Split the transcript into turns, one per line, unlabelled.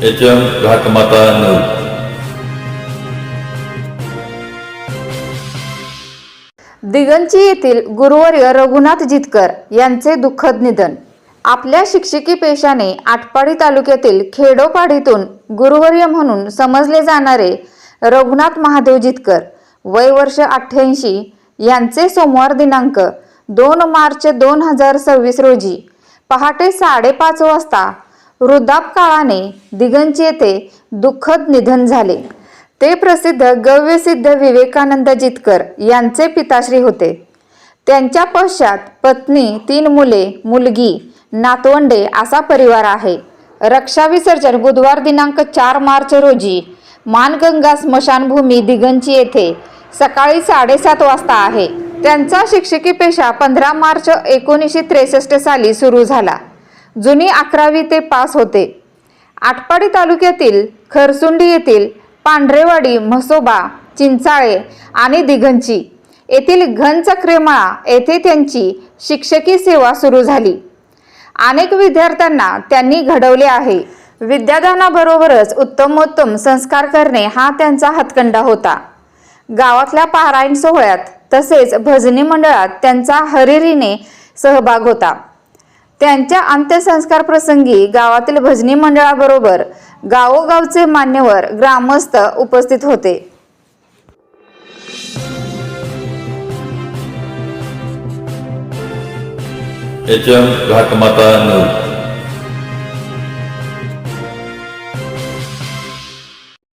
HM घाटमाता 9.
दिगंची येथील गुरुवर्य रघुनाथ जितकर यांचे दुःखद निधन. आपल्या शिक्षकी पेशाने आटपाडी तालुक्यातील खेडोपाडीतून गुरुवर्य म्हणून समजले जाणारे रघुनाथ महादेव जितकर वय वर्ष 88 यांचे सोमवार दिनांक 2 मार्च 2026 रोजी पहाटे 5:30 वाजता वृद्धापकाळाने दिगंची येथे दुःखद निधन झाले. ते प्रसिद्ध गव्यसिद्ध विवेकानंद जितकर यांचे पिताश्री होते. त्यांच्या पश्चात पत्नी, 3 मुले, मुलगी, नातवंडे असा परिवार आहे. रक्षा विसर्जन बुधवार दिनांक 4 मार्च रोजी मानगंगा स्मशानभूमी दिगंची येथे सकाळी 7:30 वाजता आहे. त्यांचा शिक्षकी पेशा 15 मार्च 1963 साली सुरू झाला. जुनी 11वी ते पास होते. आटपाडी तालुक्यातील खरसुंडी येथील पांढरेवाडी, म्हसोबा, चिंचाळे आणि दिगंची येथील घनचक्रेमळा येथे त्यांची शिक्षकी सेवा सुरू झाली. अनेक विद्यार्थ्यांना त्यांनी घडवले आहे. विद्यादानाबरोबरच उत्तमोत्तम संस्कार करणे हा त्यांचा हातखंडा होता. गावातल्या पारायण सोहळ्यात तसेच भजनी मंडळात त्यांचा हरिरीने सहभाग होता. त्यांच्या अंत्यसंस्कार प्रसंगी गावातील भजनी मंडळाबरोबर गावोगावचे मान्यवर, ग्रामस्थ उपस्थित होते.
HM घाटमाता 9.